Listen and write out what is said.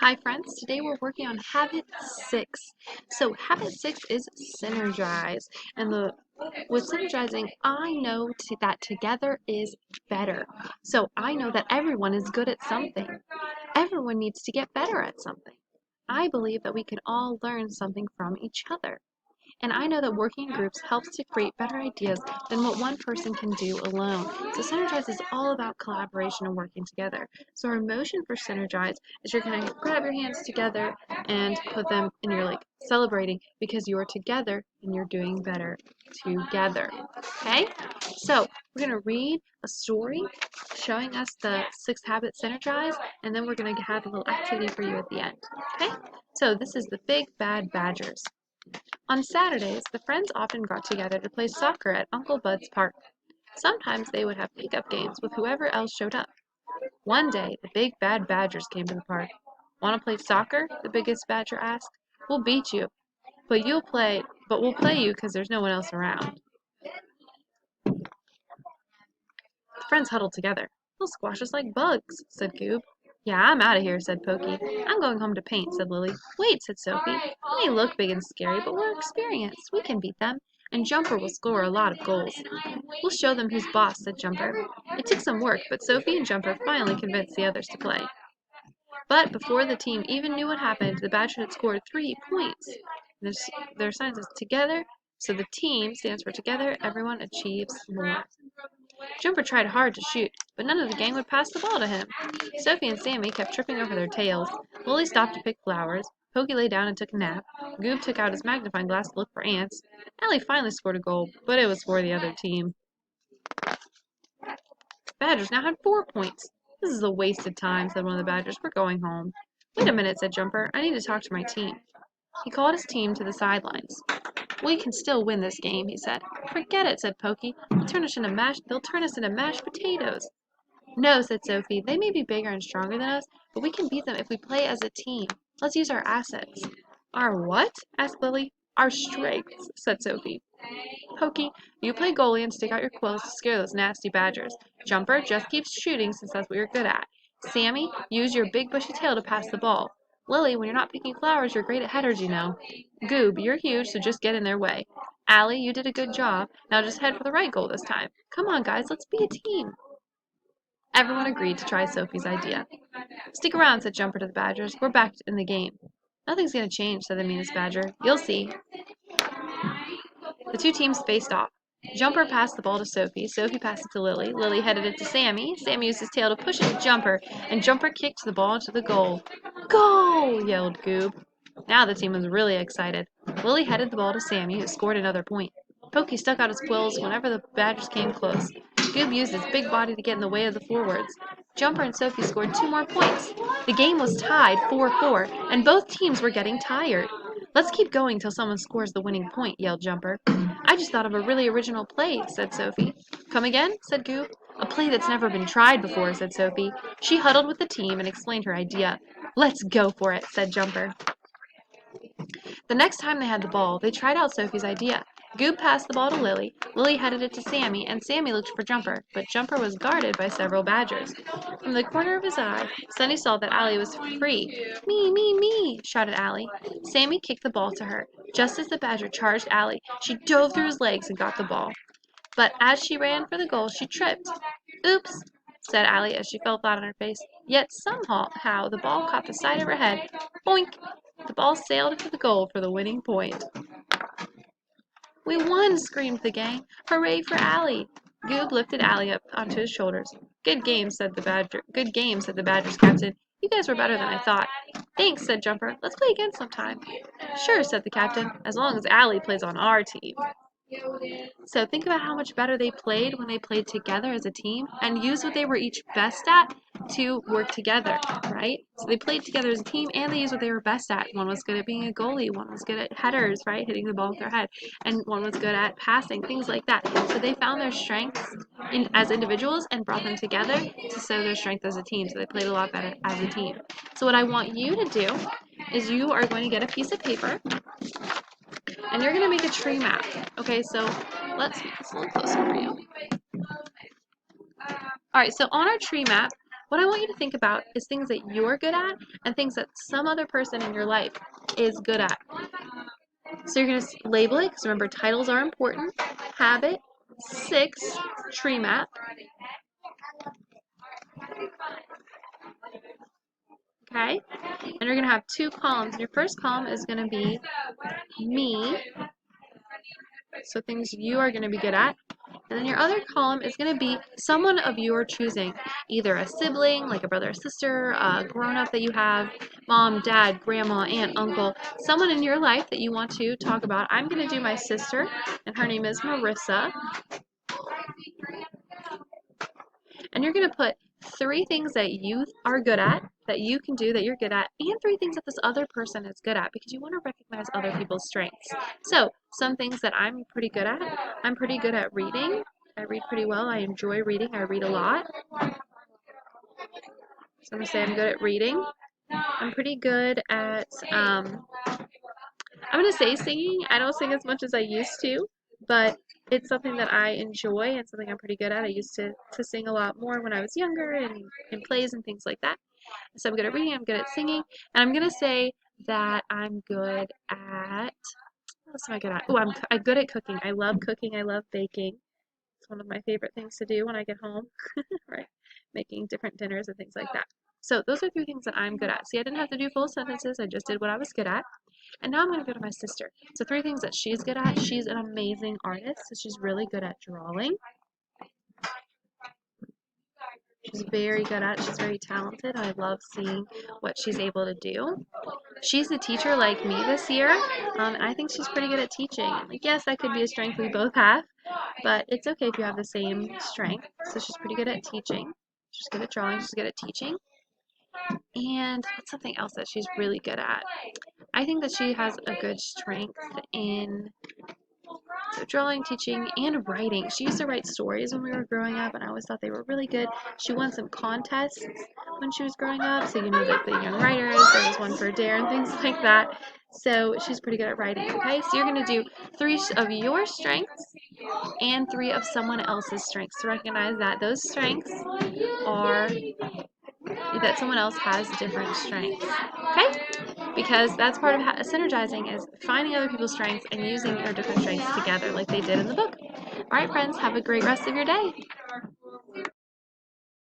Hi friends, today we're working on habit 6. So habit 6 is synergize. And with synergizing, I know that together is better. So I know that everyone is good at something. Everyone needs to get better at something. I believe that we can all learn something from each other. And I know that working in groups helps to create better ideas than what one person can do alone. So Synergize is all about collaboration and working together. So our motion for Synergize is you're going to grab your hands together and put them, and you're like celebrating because you are together and you're doing better together. Okay? So we're going to read a story showing us the 6 habits Synergize, and then we're going to have a little activity for you at the end. Okay? So this is the Big Bad Badgers. On Saturdays, the friends often got together to play soccer at Uncle Bud's park. Sometimes they would have pickup games with whoever else showed up. One day, the big bad badgers came to the park. Want to play soccer? The biggest badger asked. We'll beat you, but we'll play you because there's no one else around. The friends huddled together. They'll squash us like bugs, said Goob. Yeah, I'm out of here, said Pokey. I'm going home to paint, said Lily. Wait, said Sophie. They may look big and scary, but we're experienced. We can beat them. And Jumper will score a lot of goals. We'll show them who's boss, said Jumper. It took some work, but Sophie and Jumper finally convinced the others to play. But before the team even knew what happened, the Badger had scored 3 points. Their sign says together, so the team stands for together, everyone achieves more. Jumper tried hard to shoot, but none of the gang would pass the ball to him. Sophie and Sammy kept tripping over their tails. Lily stopped to pick flowers. Pokey lay down and took a nap. Goob took out his magnifying glass to look for ants. Allie finally scored a goal, but it was for the other team. The Badgers now had 4 points. This is a wasted time, said one of the Badgers. We're going home. Wait a minute, said Jumper. I need to talk to my team. He called his team to the sidelines. We can still win this game, he said. Forget it, said Pokey. They'll turn us into mashed potatoes. No, said Sophie. They may be bigger and stronger than us, but we can beat them if we play as a team. Let's use our assets. Our what? Asked Lily. Our strengths, said Sophie. Pokey, you play goalie and stick out your quills to scare those nasty badgers. Jumper, just keep shooting since that's what you're good at. Sammy, use your big bushy tail to pass the ball. Lily, when you're not picking flowers, you're great at headers, you know. Goob, you're huge, so just get in their way. Allie, you did a good job. Now just head for the right goal this time. Come on, guys, let's be a team. Everyone agreed to try Sophie's idea. Stick around, said Jumper to the Badgers. We're back in the game. Nothing's going to change, said the meanest Badger. You'll see. The two teams faced off. Jumper passed the ball to Sophie. Sophie passed it to Lily. Lily headed it to Sammy. Sammy used his tail to push it to Jumper, and Jumper kicked the ball into the goal. Goal! Yelled Goob. Now the team was really excited. Lily headed the ball to Sammy, who scored another point. Pokey stuck out his quills whenever the Badgers came close. Goob used his big body to get in the way of the forwards. Jumper and Sophie scored 2 more points. The game was tied 4-4, and both teams were getting tired. Let's keep going till someone scores the winning point, yelled Jumper. I just thought of a really original play, said Sophie. Come again, said Goob. A play that's never been tried before, said Sophie. She huddled with the team and explained her idea. Let's go for it, said Jumper. The next time they had the ball, they tried out Sophie's idea. Goob passed the ball to Lily, Lily headed it to Sammy, and Sammy looked for Jumper, but Jumper was guarded by several badgers. From the corner of his eye, Sunny saw that Allie was free. Me, shouted Allie. Sammy kicked the ball to her. Just as the badger charged Allie, she dove through his legs and got the ball. But as she ran for the goal, she tripped. Oops, said Allie as she fell flat on her face. Yet somehow the ball caught the side of her head. Boink! The ball sailed into the goal for the winning point. We won, screamed the gang. Hooray for Allie! Goob lifted Allie up onto his shoulders. Good game, said the Badger's captain. You guys were better than I thought. Thanks, said Jumper. Let's play again sometime. Sure, said the captain, as long as Allie plays on our team. So think about how much better they played when they played together as a team and used what they were each best at to work together, right? So they played together as a team and they used what they were best at. One was good at being a goalie, one was good at headers, right? Hitting the ball with their head, and one was good at passing, things like that. So they found their strengths as individuals and brought them together to show their strength as a team. So they played a lot better as a team. So what I want you to do is you are going to get a piece of paper and you're going to make a tree map. Okay, so let's make this a little closer for you. Alright, so on our tree map, What I want you to think about is things that you're good at and things that some other person in your life is good at. So you're going to label it, because remember, titles are important. Habit, 6, tree map. Okay? And you're going to have 2 columns. Your first column is going to be me, so things you are going to be good at. And then your other column is going to be someone of your choosing, either a sibling, like a brother or sister, a grown-up that you have, mom, dad, grandma, aunt, uncle, someone in your life that you want to talk about. I'm going to do my sister, and her name is Marissa. And you're going to put 3 things that you are good at, that you can do that you're good at, and 3 things that this other person is good at, because you want to recognize other people's strengths. So, some things that I'm pretty good at. I'm pretty good at reading. I read pretty well. I enjoy reading. I read a lot. So I'm going to say I'm good at reading. I'm pretty good at, I'm going to say singing. I don't sing as much as I used to, but it's something that I enjoy and something I'm pretty good at. I used to sing a lot more when I was younger and in plays and things like that. So I'm good at reading, I'm good at singing, and I'm going to say that I'm good at, what else am I good at? Oh, I'm good at cooking. I love cooking. I love baking. It's one of my favorite things to do when I get home, right? Making different dinners and things like that. So those are 3 things that I'm good at. See, I didn't have to do full sentences. I just did what I was good at. And now I'm going to go to my sister. So 3 things that she's good at. She's an amazing artist, so she's really good at drawing. She's very good at it. She's very talented. I love seeing what she's able to do. She's a teacher like me this year, and I think she's pretty good at teaching. Like, yes, that could be a strength we both have, but it's okay if you have the same strength. So she's pretty good at teaching. She's good at drawing. She's good at teaching. And what's something else that she's really good at? I think that she has a good strength in drawing, teaching, and writing. She used to write stories when we were growing up, and I always thought they were really good. She won some contests when she was growing up, so like the Young Writers, there was one for Dare and things like that. So she's pretty good at writing, okay? So you're going to do 3 of your strengths and 3 of someone else's strengths to recognize that those strengths are that someone else has different strengths, okay? Because that's part of synergizing, is finding other people's strengths and using their different strengths together like they did in the book. All right, friends, have a great rest of your day.